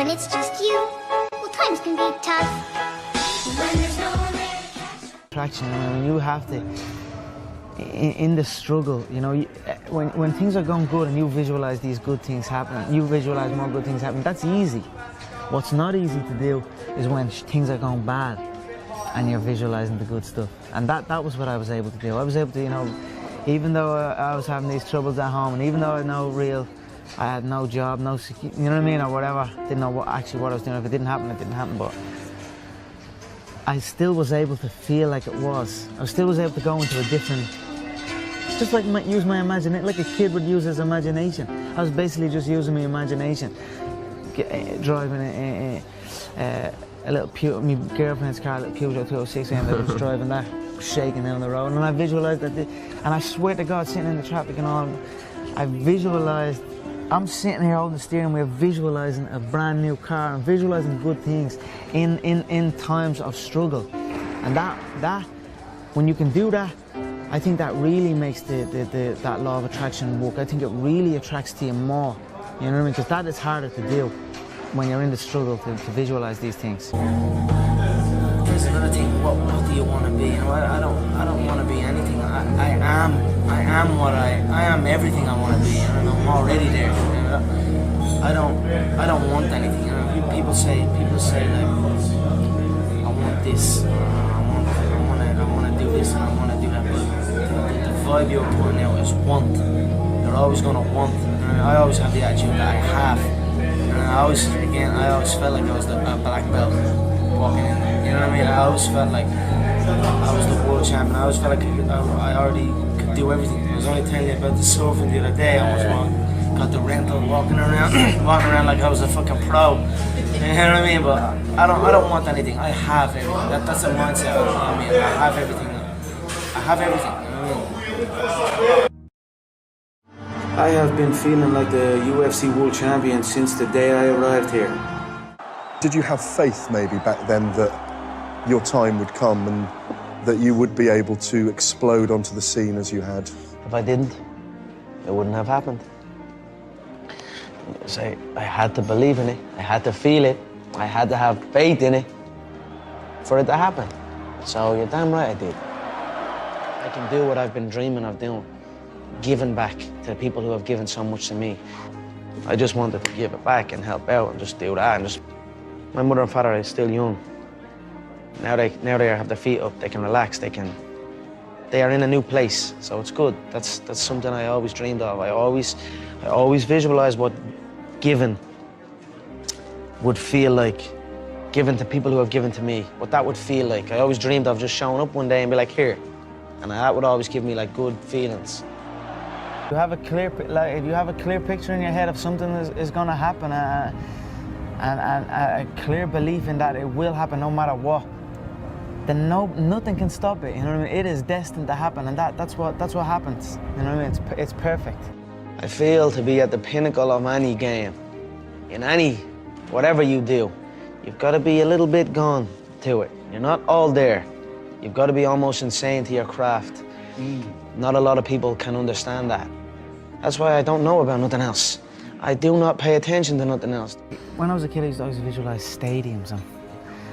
when it's just you, well, times can be tough. When there's no one there to catch Attraction, I mean, you have to, in the struggle, you know, when things are going good and you visualize these good things happening, you visualize more good things happening, that's easy. What's not easy to do is when things are going bad and you're visualizing the good stuff. And that was what I was able to do. I was able to, you know, even though I was having these troubles at home, and even though I had no job, no security, you know what I mean, or whatever, didn't know what I was doing. If it didn't happen, it didn't happen, but I still was able to feel like it was. I still was able to go into a different, just like use my imagination, like a kid would use his imagination. I was basically just using my imagination, driving a little my girlfriend's car, a little Peugeot 206, and I was driving that, shaking down the road, and I visualised that, and I swear to God, sitting in the traffic and all, I visualised, I'm sitting here holding the steering wheel, visualising a brand new car and visualising good things in times of struggle. And that when you can do that, I think that really makes that law of attraction work. I think it really attracts to you more, you know what I mean? Because that is harder to do when you're in the struggle to visualise these things. There's another thing, what do you want to be? You know, I don't want to be anything. I am everything I want to be, and I'm already there. You know? I don't want anything. You know? People say like, I want this, I want to do this, and I want to do that. But the vibe you're putting out is want. You're always gonna want. And I always have the attitude that I have. And I always felt like I was a black belt walking in. You know what I mean? I always felt like I was the world champion. I always felt like I already could do everything. I was only telling you about the surfing the other day. I was got the rental, walking around like I was a fucking pro. You know what I mean? But I don't want anything. I have everything. That's a mindset. You know what I mean? I have everything. I have everything. You know what I mean? I have been feeling like the UFC world champion since the day I arrived here. Did you have faith maybe back then that your time would come and that you would be able to explode onto the scene as you had? If I didn't, it wouldn't have happened. So I had to believe in it. I had to feel it. I had to have faith in it for it to happen. So you're damn right I did. I can do what I've been dreaming of doing. Giving back to the people who have given so much to me. I just wanted to give it back and help out and just do that. And my mother and father are still young. Now they have their feet up. They can relax. They are in a new place. So it's good. That's something I always dreamed of. I always visualized what giving would feel like. Giving to people who have given to me. What that would feel like. I always dreamed of just showing up one day and be like, here. And that would always give me like good feelings. You have a clear, if you have a clear picture in your head of something is going to happen, and a clear belief in that it will happen no matter what, then nothing can stop it. You know what I mean? It is destined to happen, and that's what happens. You know what I mean? It's perfect. I feel to be at the pinnacle of any game, in whatever you do, you've got to be a little bit gone to it. You're not all there. You've got to be almost insane to your craft. Not a lot of people can understand that. That's why I don't know about nothing else. I do not pay attention to nothing else. When I was a kid, I used to always visualize stadiums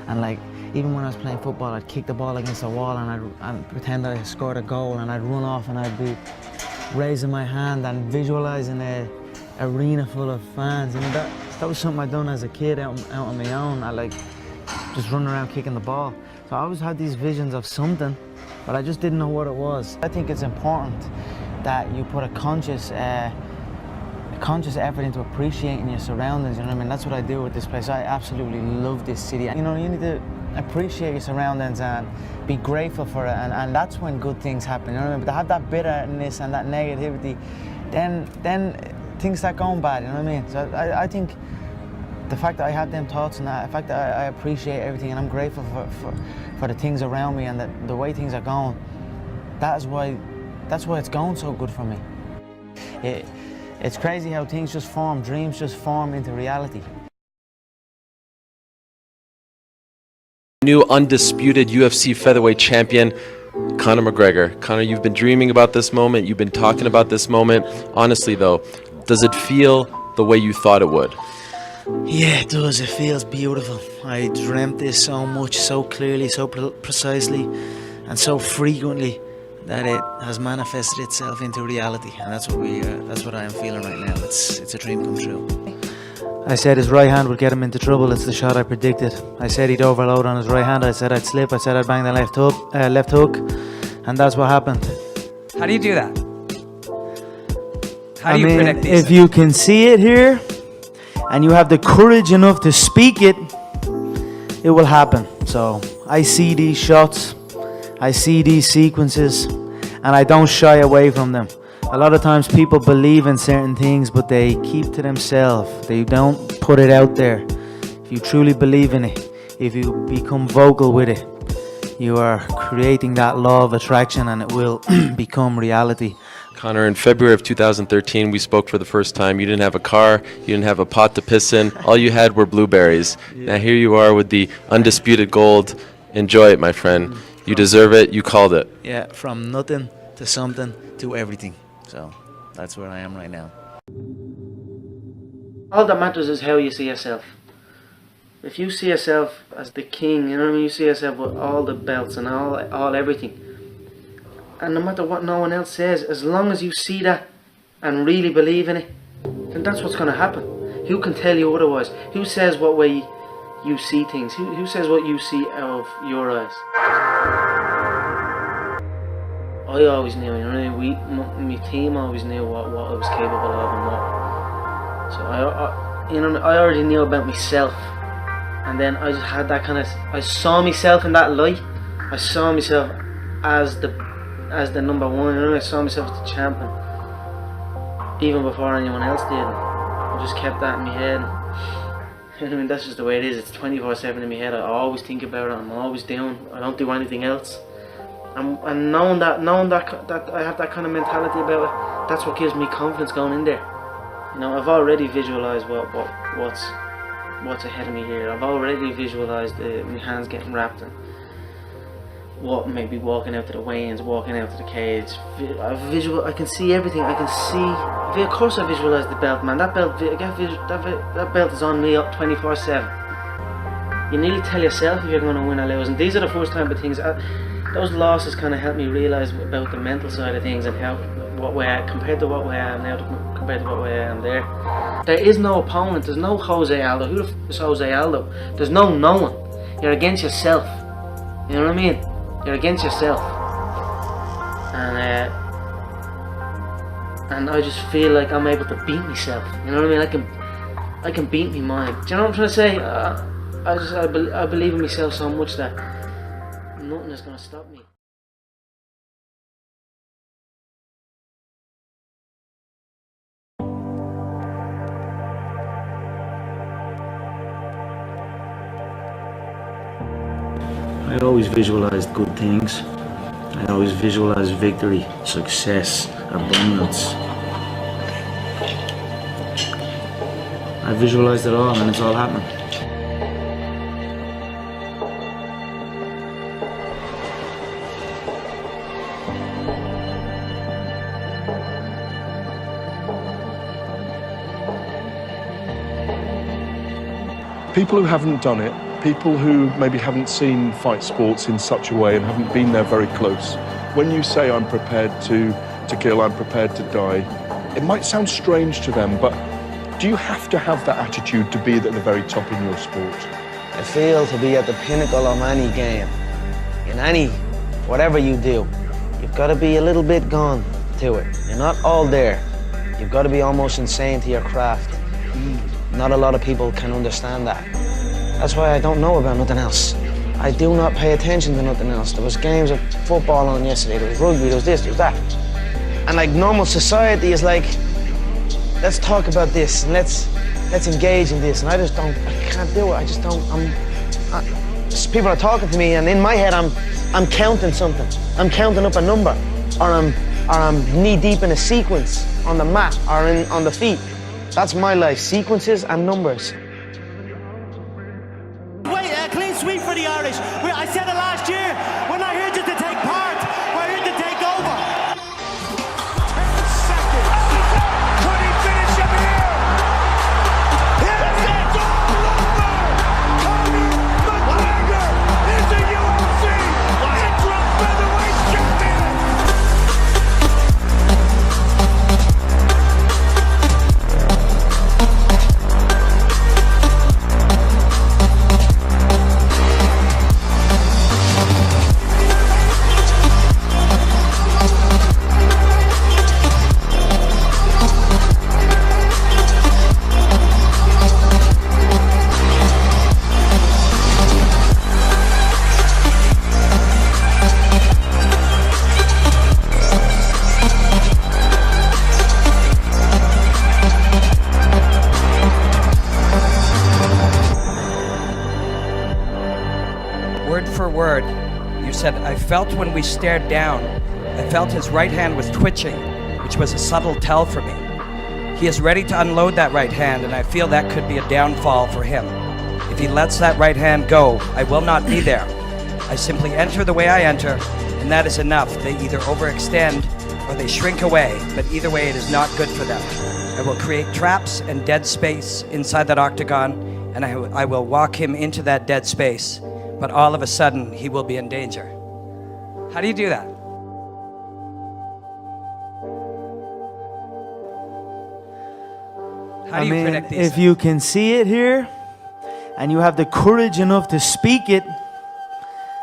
and like, even when I was playing football, I'd kick the ball against the wall and I'd pretend I scored a goal and I'd run off and I'd be raising my hand and visualizing an arena full of fans. You know, that was something I'd done as a kid out on my own. I like just running around kicking the ball. So I always had these visions of something, but I just didn't know what it was. I think it's important that you put a conscious effort into appreciating your surroundings, you know what I mean? That's what I do with this place. I absolutely love this city. You know, you need to appreciate your surroundings and be grateful for it, and that's when good things happen, you know what I mean? But to have that bitterness and that negativity, then things start going bad, you know what I mean? So I think the fact that I have them thoughts and the fact that I appreciate everything and I'm grateful for the things around me and the way things are going, that's why it's going so good for me. It's crazy how things just form, dreams just form into reality. New undisputed UFC featherweight champion, Conor McGregor. Conor, you've been dreaming about this moment, you've been talking about this moment. Honestly though, does it feel the way you thought it would? Yeah, it does. It feels beautiful. I dreamt this so much, so clearly, so precisely, and so frequently that it has manifested itself into reality, and that's what I am feeling right now. It's a dream come true. I said his right hand would get him into trouble. It's the shot I predicted. I said he'd overload on his right hand. I said I'd slip. I said I'd bang the left hook, and that's what happened. How do you do that? How do you predict these if things? you can see it here, and you have the courage enough to speak it, it will happen. So I see these shots, I see these sequences, and I don't shy away from them. A lot of times people believe in certain things, but they keep to themselves. They don't put it out there. If you truly believe in it, if you become vocal with it, you are creating that law of attraction, and it will become reality. Conor, in February of 2013, we spoke for the first time. You didn't have a car, you didn't have a pot to piss in. All you had were blueberries. Now here you are with the undisputed gold. Enjoy it, my friend. You deserve it. You called it. Yeah, from nothing to something to everything. So that's where I am right now. All that matters is how you see yourself. If you see yourself as the king, you know what I mean? You see yourself with all the belts and all everything. And no matter what no one else says, as long as you see that and really believe in it, then that's what's going to happen. Who can tell you otherwise? Who says what way you see things? Who says what you see out of your eyes? I always knew, you know, my team always knew what I was capable of and what. So I already knew about myself, and then I just had that kind of. I saw myself in that light. I saw myself as the number one. You know, I saw myself as the champion, even before anyone else did. I just kept that in my head. You know, I mean, that's just the way it is. It's 24/7 in my head. I always think about it. I'm always doing. I don't do anything else. And knowing that I have that kind of mentality about it, that's what gives me confidence going in there. You know, I've already visualised what's ahead of me here. I've already visualised my hands getting wrapped and what maybe walking out to the weigh-ins, walking out to the cage. I can see everything. I can see. Of course, I visualise the belt, man. That belt is on me up 24/7. You nearly tell yourself if you're going to win or lose, and these are the first time of things. Those losses kind of helped me realise about the mental side of things and compared to what way I am now, compared to what way I am there. There is no opponent. There's no Jose Aldo. Who the f is Jose Aldo? There's no one. You're against yourself. You know what I mean? You're against yourself. And I just feel like I'm able to beat myself. You know what I mean? I can beat my mind. Do you know what I'm trying to say? I believe in myself so much that nothing is going to stop me. I always visualized good things. I always visualized victory, success, abundance. I visualized it all, and it's all happening. People who haven't done it, people who maybe haven't seen fight sports in such a way and haven't been there very close, when you say I'm prepared to kill, I'm prepared to die, it might sound strange to them, but do you have to have that attitude to be at the very top in your sport? I feel to be at the pinnacle of any game, in whatever you do, you've got to be a little bit gone to it. You're not all there. You've got to be almost insane to your craft. Not a lot of people can understand that. That's why I don't know about nothing else. I do not pay attention to nothing else. There was games of football on yesterday, there was rugby, there was this, there was that. And like normal society is like, let's talk about this and let's engage in this. And I can't do it. I just don't. People are talking to me, and in my head I'm counting something. I'm counting up a number, or I'm knee deep in a sequence on the mat or on the feet. That's my life, sequences and numbers. Wait, a clean sweep for the Irish. I said it last year, we're not here just to take part, we're here to take over. 10 seconds. Could he finish him here? Here it is. word for word, you said, I felt when we stared down, I felt his right hand was twitching, which was a subtle tell for me. He is ready to unload that right hand, and I feel that could be a downfall for him. If he lets that right hand go, I will not be there. I simply enter the way I enter, and that is enough. They either overextend or they shrink away, but either way it is not good for them. I will create traps and dead space inside that octagon, and I will walk him into that dead space, but all of a sudden he will be in danger. How do you do that? How do you predict these if things? you can see it here, and you have the courage enough to speak it,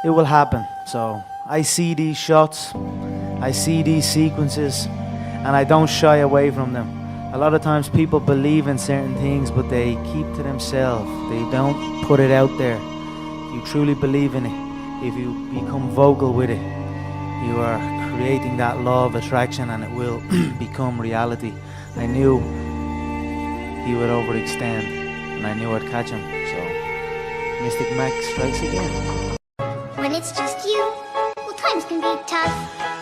it will happen. So I see these shots, I see these sequences, and I don't shy away from them. A lot of times people believe in certain things, but they keep to themselves. They don't put it out there. If you truly believe in it, if you become vocal with it, you are creating that law of attraction, and it will become reality. I knew he would overextend, and I knew I'd catch him. So Mystic Mac strikes again. When it's just you, well, times can be tough.